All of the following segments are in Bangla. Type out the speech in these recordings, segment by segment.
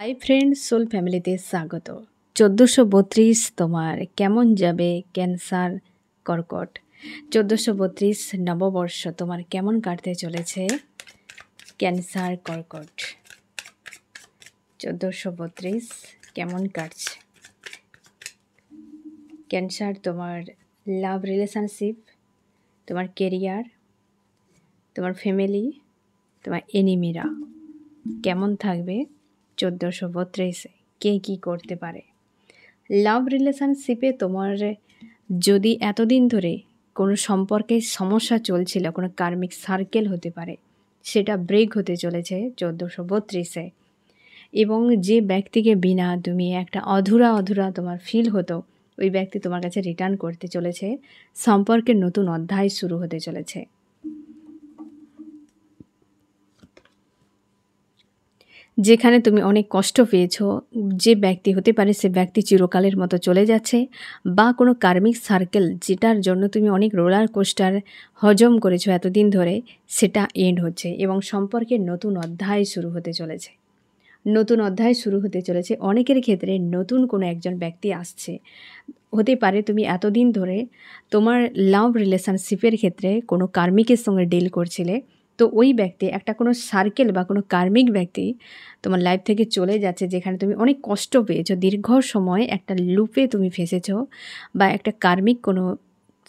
হাই ফ্রেন্ড, সোল ফ্যামিলিতে স্বাগত। ১৪৩২ তোমার কেমন যাবে ক্যান্সার কর্কট। ১৪৩২ নববর্ষ তোমার কেমন কাটতে চলেছে ক্যান্সার কর্কট। ১৪৩২ কেমন কাটছে ক্যান্সার, তোমার লাভ রিলেশনশিপ, তোমার কেরিয়ার, তোমার ফ্যামিলি, তোমার এনিমিরা কেমন থাকবে ১৪৩২-এ, কে কী করতে পারে। লাভ রিলেশনশিপে তোমার যদি এতদিন ধরে কোনো সম্পর্কে সমস্যা চলছিল, কোনো কার্মিক সার্কেল হতে পারে, সেটা ব্রেক হতে চলেছে ১৪৩২-এ। এবং যে ব্যক্তিকে বিনা তুমি একটা অধুরা তোমার ফিল হতো, ওই ব্যক্তি তোমার কাছে রিটার্ন করতে চলেছে। সম্পর্কের নতুন অধ্যায় শুরু হতে চলেছে। যেখানে তুমি অনেক কষ্ট পেয়েছো, যে ব্যক্তি হতে পারে সে ব্যক্তি চিরকালের মতো চলে যাচ্ছে, বা কোনো কার্মিক সার্কেল যেটার জন্য তুমি অনেক রোলার কোস্টার হজম করেছো এতদিন ধরে, সেটা এন্ড হচ্ছে এবং সম্পর্কের নতুন অধ্যায় শুরু হতে চলেছে। নতুন অধ্যায় শুরু হতে চলেছে। অনেকের ক্ষেত্রে নতুন কোনো একজন ব্যক্তি আসছে। হতে পারে তুমি এতদিন ধরে তোমার লাভ রিলেশনশিপের ক্ষেত্রে কোনো কার্মিকের সঙ্গে ডিল করছিলে, তো ওই ব্যক্তি একটা কোনো সার্কেল বা কোনো কার্মিক ব্যক্তি তোমার লাইফ থেকে চলে যাচ্ছে, যেখানে তুমি অনেক কষ্ট পেয়েছো। দীর্ঘ সময় একটা লুপে তুমি ফেঁসেছো বা একটা কার্মিক কোনো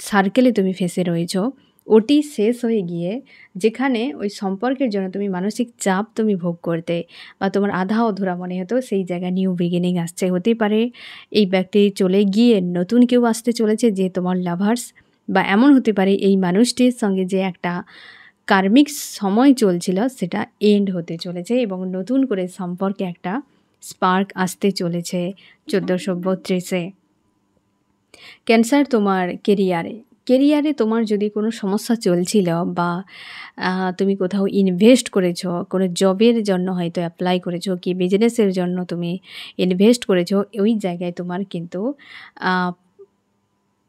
সার্কেলে তুমি ফেঁসে রয়েছো। ওটি শেষ হয়ে গিয়ে যেখানে ওই সম্পর্কের জন্য তুমি মানসিক চাপ তুমি ভোগ করতে বা তোমার আধা অধুরা মনে হতো, সেই জায়গায় নিউ বিগিনিং আসছে। হতে পারে এই ব্যক্তি চলে গিয়ে নতুন কেউ আসতে চলেছে যে তোমার লাভার্স, বা এমন হতে পারে এই মানুষটির সঙ্গে যে একটা কার্মিক সময় চলছিল সেটা এন্ড হতে চলেছে এবং নতুন করে সম্পর্কে একটা স্পার্ক আসতে চলেছে ১৪৩২-এ। ক্যান্সার, তোমার কেরিয়ারে তোমার যদি কোনো সমস্যা চলছিল বা তুমি কোথাও ইনভেস্ট করেছো, কোনো জবের জন্য হয়তো অ্যাপ্লাই করেছো, কি বিজনেসের জন্য তুমি ইনভেস্ট করেছো, ওই জায়গায় তোমার কিন্তু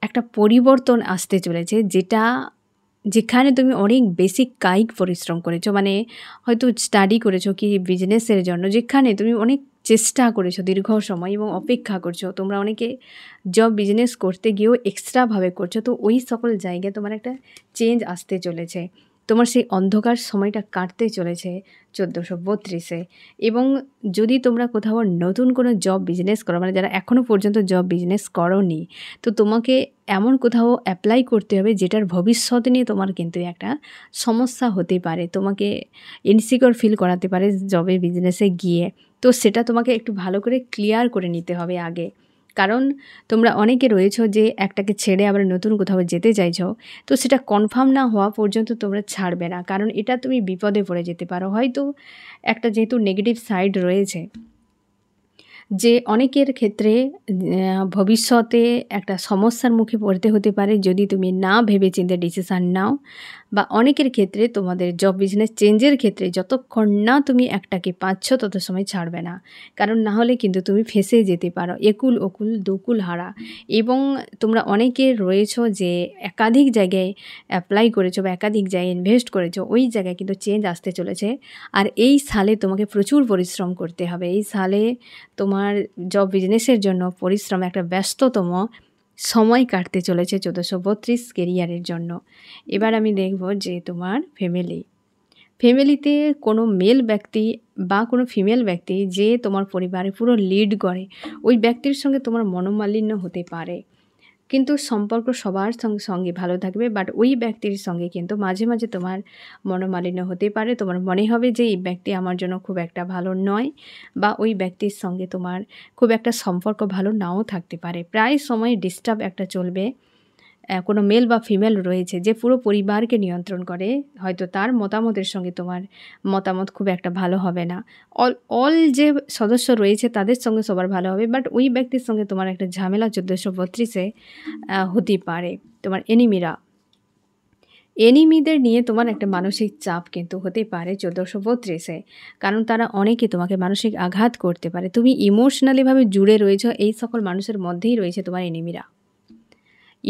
একটা পরিবর্তন আসতে চলেছে, যেখানে তুমি অনেক বেশি কায়িক পরিশ্রম করেছো, মানে হয়তো স্টাডি করেছো কি বিজনেসের জন্য, যেখানে তুমি অনেক চেষ্টা করেছো দীর্ঘ সময় এবং অপেক্ষা করছো। তোমরা অনেকে জব বিজনেস করতে গিয়েও এক্সট্রাভাবে করছো, তো ওই সকল জায়গায় তোমার একটা চেঞ্জ আসতে চলেছে। তোমার সেই অন্ধকার সময়টা কাটতে চলেছে ১৪৩২-এ। এবং যদি তোমরা কোথাও নতুন কোনো জব বিজনেস করো, মানে যারা এখনও পর্যন্ত জব বিজনেস করোনি, তো তোমাকে এমন কোথাও অ্যাপ্লাই করতে হবে যেটার ভবিষ্যৎ নিয়ে তোমার কিন্তু একটা সমস্যা হতে পারে, তোমাকে ইনসিকিউর ফিল করাতে পারে জবে বিজনেসে গিয়ে। তো সেটা তোমাকে একটু ভালো করে ক্লিয়ার করে নিতে হবে আগে। কারণ তোমরা অনেকে রয়েছো যে একটাকে ছেড়ে আবার নতুন কোথাও যেতে চাইছো, তো সেটা কনফার্ম না হওয়া পর্যন্ত তোমরা ছাড়বে না, কারণ এটা তুমি বিপদে পড়ে যেতে পারো। হয়তো একটা যেহেতু নেগেটিভ সাইড রয়েছে, যে অনেকের ক্ষেত্রে ভবিষ্যতে একটা সমস্যার মুখে পড়তে হতে পারে যদি তুমি না ভেবেচিন্তে ডিসিশান নাও, বা অনেকের ক্ষেত্রে তোমাদের জব বিজনেস চেঞ্জের ক্ষেত্রে যতক্ষণ না তুমি একটাকে পাচ্ছ তত সময় ছাড়বে না, কারণ না হলে কিন্তু তুমি ফেঁসে যেতে পারো একুল ওকুল দুকুল হারা। এবং তোমরা অনেকে রয়েছো যে একাধিক জায়গায় অ্যাপ্লাই করেছো বা একাধিক জায়গায় ইনভেস্ট করেছো, ওই জায়গায় কিন্তু চেঞ্জ আসতে চলেছে। আর এই সালে তোমাকে প্রচুর পরিশ্রম করতে হবে। এই সালে তোমার জব বিজনেসের জন্য পরিশ্রম একটা ব্যস্ততম সময় কাটতে চলেছে ১৪৩২ কেরিয়ারের জন্য। এবার আমি দেখব যে তোমার ফ্যামিলিতে কোনো মেল ব্যক্তি বা কোনো ফিমেল ব্যক্তি যে তোমার পরিবারে পুরো লিড করে, ওই ব্যক্তির সঙ্গে তোমার মনোমালিন্য হতে পারে। কিন্তু সম্পর্ক সবার সঙ্গে ভালো থাকবে, বাট ওই ব্যক্তির সঙ্গে কিন্তু মাঝে মাঝে তোমার মনোমালিন্য হতে পারে। তোমার মনে হবে যে এই ব্যক্তি আমার জন্য খুব একটা ভালো নয়, বা ওই ব্যক্তির সঙ্গে তোমার খুব একটা সম্পর্ক ভালো নাও থাকতে পারে। প্রায় সময় ডিস্টার্ব একটা চলবে। কোনো মেল বা ফিমেল রয়েছে যে পুরো পরিবারকে নিয়ন্ত্রণ করে, হয়তো তার মতামতের সঙ্গে তোমার মতামত খুব একটা ভালো হবে না। অল যে সদস্য রয়েছে তাদের সঙ্গে সবার ভালো হবে, বাট ওই ব্যক্তির সঙ্গে তোমার একটা ঝামেলা ১৪৩২-এ হতে পারে। তোমার এনিমিদের নিয়ে তোমার একটা মানসিক চাপ কিন্তু হতে পারে ১৪৩২-এ, কারণ তারা অনেকে তোমাকে মানসিক আঘাত করতে পারে। তুমি ইমোশনালিভাবে জুড়ে রয়েছো, এই সকল মানুষের মধ্যেই রয়েছে তোমার এনিমিরা।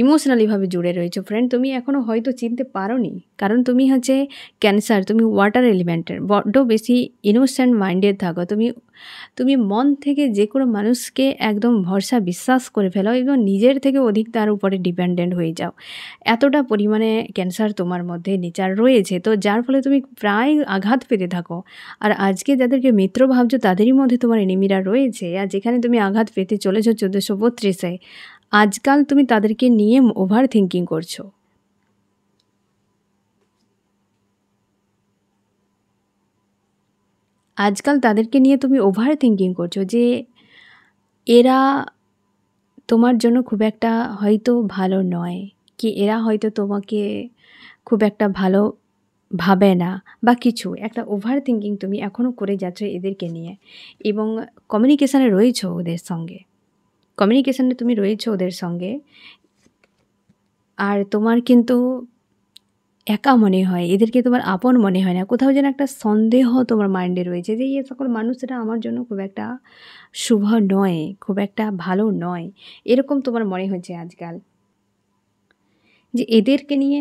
ইমোশনালিভাবে জুড়ে রয়েছো ফ্রেন্ড। তুমি এখনও হয়তো চিনতে পারোনি, কারণ তুমি হচ্ছে ক্যান্সার, তুমি ওয়াটার এলিমেন্টের, বড্ড বেশি ইনোসেন্ট মাইন্ডেড থাকো। তুমি তুমি মন থেকে যে কোনো মানুষকে একদম ভরসা বিশ্বাস করে ফেলো এবং নিজের থেকে অধিক তার উপরে ডিপেন্ডেন্ট হয়ে যাও। এতটা পরিমাণে ক্যান্সার তোমার মধ্যে নেচার রয়েছে, তো যার ফলে তুমি প্রায় আঘাত পেতে থাকো। আর আজকে যাদেরকে মিত্র ভাবছো তাদেরই মধ্যে তোমার এনিমিরা রয়েছে, আর যেখানে তুমি আঘাত পেতে চলেছো 1432-এ, আজকাল তুমি তাদেরকে নিয়ে ওভার থিঙ্কিং করছো। আজকাল তাদেরকে নিয়ে তুমি ওভার থিঙ্কিং করছো যে এরা তোমার জন্য খুব একটা হয়তো ভালো নয়, কি এরা হয়তো তোমাকে খুব একটা ভালো ভাবে না, বা কিছু একটা ওভার থিঙ্কিং তুমি এখনও করে যাচ্ছ এদেরকে নিয়ে। এবং কমিউনিকেশানে রয়েছো ওদের সঙ্গে, কমিউনিকেশানে তুমি রয়েছো ওদের সঙ্গে, আর তোমার কিন্তু একা মনে হয়, এদেরকে তোমার আপন মনে হয় না। কোথাও যেন একটা সন্দেহ তোমার মাইন্ডে রয়েছে যে এই সকল মানুষরা আমার জন্য খুব একটা শুভ নয়, খুব একটা ভালো নয়, এরকম তোমার মনে হচ্ছে আজকাল। যে এদেরকে নিয়ে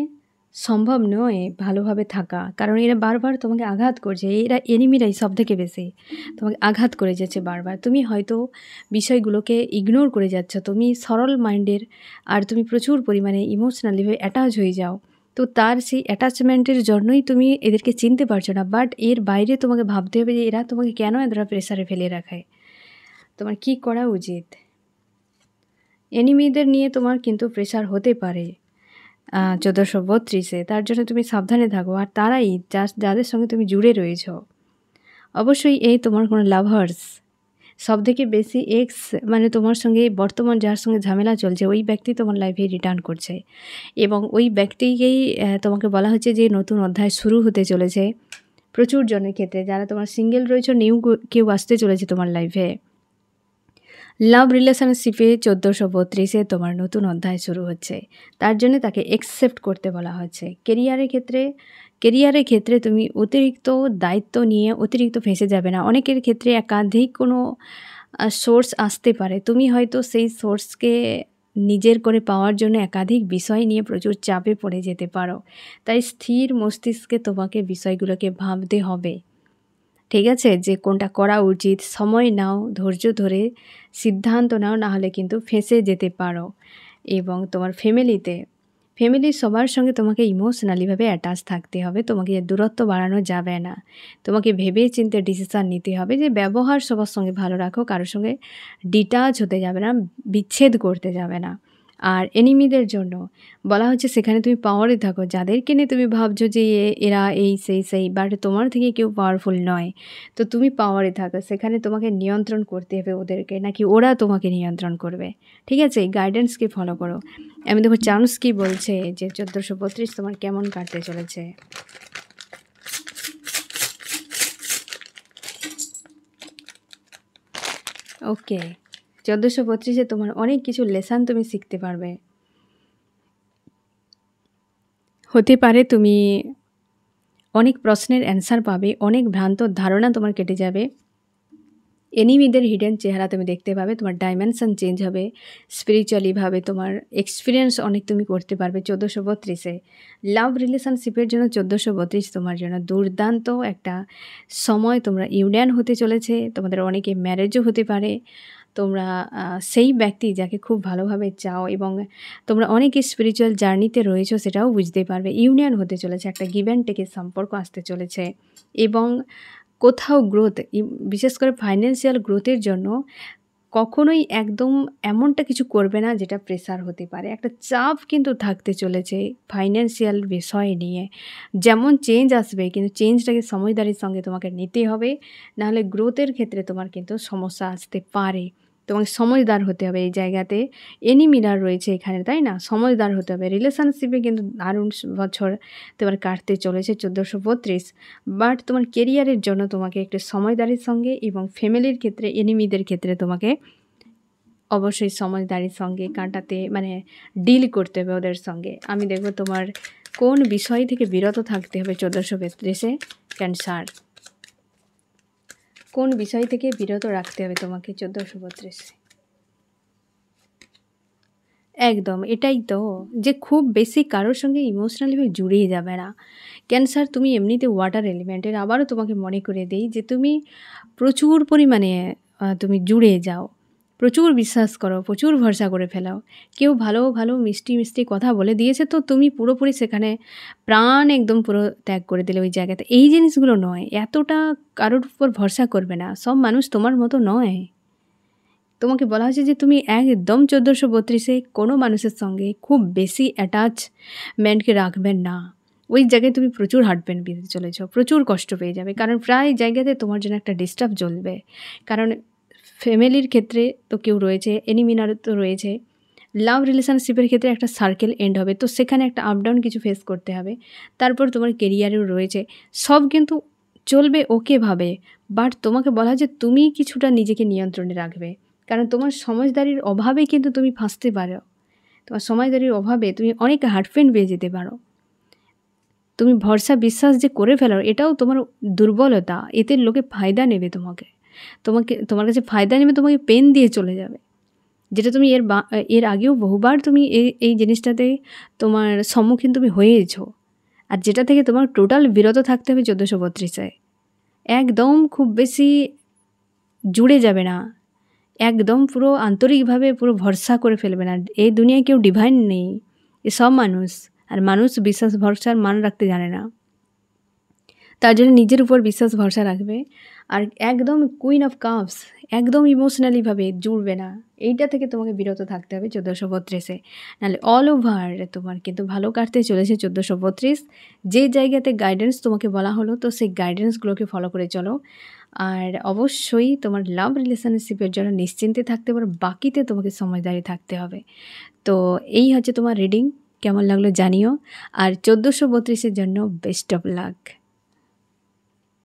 সম্ভব নয় ভালোভাবে থাকা, কারণ এরা বারবার তোমাকে আঘাত করছে। এরা এনিমিরাই সব থেকে বেশি তোমাকে আঘাত করে যাচ্ছে বারবার। তুমি হয়তো বিষয়গুলোকে ইগনোর করে যাচ্ছ, তুমি সরল মাইন্ডের, আর তুমি প্রচুর পরিমাণে ইমোশনালিভাবে অ্যাটাচ হয়ে যাও। তো তার সেই অ্যাটাচমেন্টের জন্যই তুমি এদেরকে চিনতে পারছো না। বাট এর বাইরে তোমাকে ভাবতে হবে যে এরা তোমাকে কেন এতটা প্রেসারে ফেলে রাখায়, তোমার কি করা উচিত। এনিমিদের নিয়ে তোমার কিন্তু প্রেসার হতে পারে 1432-এ, তার জন্য তুমি সাবধানে থাকো। আর তারাই যাদের সঙ্গে তুমি জুড়ে রয়েছ, অবশ্যই এই তোমার কোনো লাভার্স, সবথেকে বেশি এক্স, মানে তোমার সঙ্গে বর্তমান যার সঙ্গে ঝামেলা চলছে ওই ব্যক্তি তোমার লাইফে রিটার্ন করছে, এবং ওই ব্যক্তিকেই তোমাকে বলা হচ্ছে যে নতুন অধ্যায় শুরু হতে চলেছে। প্রচুর জনের ক্ষেত্রে যারা তোমার সিঙ্গেল রয়েছে, নিউ কেউ আসতে চলেছে তোমার লাইফে। লাভ রিলেশনশিপে 1432-এ তোমার নতুন অধ্যায় শুরু হচ্ছে, তার জন্য তাকে অ্যাকসেপ্ট করতে বলা হচ্ছে। কেরিয়ারের ক্ষেত্রে তুমি অতিরিক্ত দায়িত্ব নিয়ে অতিরিক্ত ফেঁসে যাবে না। অনেকের ক্ষেত্রে একাধিক কোনো সোর্স আসতে পারে, তুমি হয়তো সেই সোর্সকে নিজের করে পাওয়ার জন্য একাধিক বিষয় নিয়ে প্রচুর চাপে পড়ে যেতে পারো। তাই স্থির মস্তিষ্কে তোমাকে বিষয়গুলোকে ভাবতে হবে, ঠিক আছে, যে কোনটা করা উচিত। সময় নাও, ধৈর্য ধরে সিদ্ধান্ত নাও, না হলে কিন্তু ফেঁসে যেতে পারো। এবং তোমার ফ্যামিলির সবার সঙ্গে তোমাকে ইমোশনালিভাবে অ্যাটাচ থাকতে হবে, তোমাকে দূরত্ব বাড়ানো যাবে না। তোমাকে ভেবে চিন্তে ডিসিশান নিতে হবে যে ব্যবহার সবার সঙ্গে ভালো রাখো, কারোর সঙ্গে ডিটাচ হতে যাবে না, বিচ্ছেদ করতে যাবে না। আর এনিমিদের জন্য বলা হচ্ছে সেখানে তুমি পাওয়ারে থাকো। যাদেরকে নিয়ে তুমি ভাবছো যে এরা এই সেই, বাট তোমার থেকে কেউ পাওয়ারফুল নয়, তো তুমি পাওয়ারে থাকো। সেখানে তোমাকে নিয়ন্ত্রণ করতে হবে ওদেরকে, নাকি ওরা তোমাকে নিয়ন্ত্রণ করবে। ঠিক আছে, এই গাইডেন্সকে ফলো করো। আমি দেখো চান্স কি বলছে যে 1432 তোমার কেমন কাটতে চলেছে। ওকে, 1432-এ তোমার অনেক কিছু লেসন তুমি শিখতে পারবে। হতে পারে তুমি অনেক প্রশ্নের অ্যান্সার পাবে, অনেক ভ্রান্ত ধারণা তোমার কেটে যাবে, এনিমিদের হিডেন চেহারা তুমি দেখতে পাবে, তোমার ডাইমেনশন চেঞ্জ হবে, স্পিরিচুয়ালিভাবে তোমার এক্সপিরিয়েন্স অনেক তুমি করতে পারবে 1432-এ। লাভ রিলেশনশিপের জন্য 1432 তোমার জন্য দুর্দান্ত একটা সময়। তোমরা ইউনিয়ন হতে চলেছে, তোমাদের অনেকে ম্যারেজও হতে পারে। তোমরা সেই ব্যক্তি যাকে খুব ভালোভাবে চাও এবং তোমরা অনেকে স্পিরিচুয়াল জার্নিতে রয়েছো সেটাও বুঝতে পারবে। ইউনিয়ন হতে চলেছে, একটা গিভ অ্যান্ড টেকের সম্পর্ক আসতে চলেছে, এবং কোথাও গ্রোথ, বিশেষ করে ফাইন্যান্সিয়াল গ্রোথের জন্য কখনোই একদম এমনটা কিছু করবে না যেটা প্রেসার হতে পারে। একটা চাপ কিন্তু থাকতে চলেছে ফাইন্যান্সিয়াল বিষয় নিয়ে। যেমন চেঞ্জ আসবে, কিন্তু চেঞ্জটাকে সমঝদারির সঙ্গে তোমাকে নিতে হবে, নাহলে গ্রোথের ক্ষেত্রে তোমার কিন্তু সমস্যা আসতে পারে। তোমাকে সমঝদার হতে হবে এই জায়গাতে। এনিমিরা রয়েছে এখানে, তাই না? সমঝদার হতে হবে। রিলেশনশিপে কিন্তু দারুণ বছর তোমার কাটতে চলেছে 1432, বাট তোমার কেরিয়ারের জন্য তোমাকে একটু সমঝদারির সঙ্গে, এবং ফ্যামিলির ক্ষেত্রে এনিমিদের ক্ষেত্রে তোমাকে অবশ্যই সমঝদারির সঙ্গে কাটাতে, মানে ডিল করতে হবে ওদের সঙ্গে। আমি দেখব তোমার কোন বিষয় থেকে বিরত থাকতে হবে 1432-এ ক্যান্সার, কোন বিষয় থেকে বিরত রাখতে হবে তোমাকে 1432-এ। একদম এটাই তো, যে খুব বেশি কারোর সঙ্গে ইমোশনালিভাবে জুড়িয়ে যাবে না। ক্যান্সার তুমি এমনিতে ওয়াটার এলিমেন্টের, আবারও তোমাকে মনে করে দেই যে তুমি প্রচুর পরিমাণে তুমি জুড়ে যাও। প্রচুর বিশ্বাস করো, প্রচুর ভরসা করে ফেলাও। কেউ ভালো, ভালো মিষ্টি, মিষ্টি কথা বলে দিয়েছে তো তুমি পুরোপুরি সেখানে প্রাণ একদম পুরো ত্যাগ করে দিলে ওই জায়গাতে। এই জিনিসগুলো নয়, এতটা কারোর উপর ভরসা করবে না। সব মানুষ তোমার মতো নয়। তোমাকে বলা হয়েছে যে তুমি একদম ১৪৩২ কোনো মানুষের সঙ্গে খুব বেশি অ্যাটাচমেন্টকে রাখবেন না। ওই জায়গায় তুমি প্রচুর হার্টপেন পেতে চলেছ, প্রচুর কষ্ট পেয়ে যাবে। কারণ প্রায় জায়গাতে তোমার জন্য একটা ডিস্টার্ব চলবে। কারণ ফ্যামিলির ক্ষেত্রে তো কেউ রয়েছে, এনিমিনার তো রয়েছে। লাভ রিলেশনশিপের ক্ষেত্রে একটা সার্কেল এন্ড হবে, তো সেখানে একটা আপ ডাউন কিছু ফেস করতে হবে। তারপর তোমার কেরিয়ারেও রয়েছে, সব কিন্তু চলবে ওকেভাবে। বাট তোমাকে বলা হয় যে তুমি কিছুটা নিজেকে নিয়ন্ত্রণে রাখবে। কারণ তোমার সমঝদারির অভাবে কিন্তু তুমি ফাঁসতে পারো। তোমার সমঝদারির অভাবে তুমি অনেক হার্টপেন পেয়ে যেতে পারো। তুমি ভরসা বিশ্বাস যে করে ফেলো, এটাও তোমার দুর্বলতা। এতে লোকে ফায়দা নেবে তোমার কাছে ফায়দা নেবে, তোমাকে পেন দিয়ে চলে যাবে। যেটা তুমি এর আগেও বহুবার তুমি এই জিনিসটাতে তোমার সম্মুখীন তুমি হয়েছো। আর যেটা থেকে তোমার টোটাল বিরত থাকতে হবে ১৪৩২-এ। একদম খুব বেশি জুড়ে যাবে না। একদম পুরো আন্তরিকভাবে পুরো ভরসা করে ফেলবে না। এই দুনিয়ায় কেউ ডিভাইন নেই। সব মানুষ। আর মানুষ বিশ্বাস ভরসার মান রাখতে জানে না। তার জন্য নিজের উপর বিশ্বাস ভরসা রাখবে। আর একদম কুইন অফ কাপস, একদম ইমোশনালিভাবে জুড়বে না। এইটা থেকে তোমাকে বিরত থাকতে হবে ১৪৩২-এ। নাহলে অল ওভার তোমার কিন্তু ভালো কাটতে চলেছে ১৪৩২। যে জায়গাতে গাইডেন্স তোমাকে বলা হলো, তো সেই গাইডেন্সগুলোকে ফলো করে চলো। আর অবশ্যই তোমার লাভ রিলেশনশিপের জন্য নিশ্চিন্তে থাকতে পারো, বাকিতে তোমাকে সমঝদারি থাকতে হবে। তো এই হচ্ছে তোমার রিডিং। কেমন লাগলো জানিও। আর ১৪৩২-এর জন্য বেস্ট অফ লাক।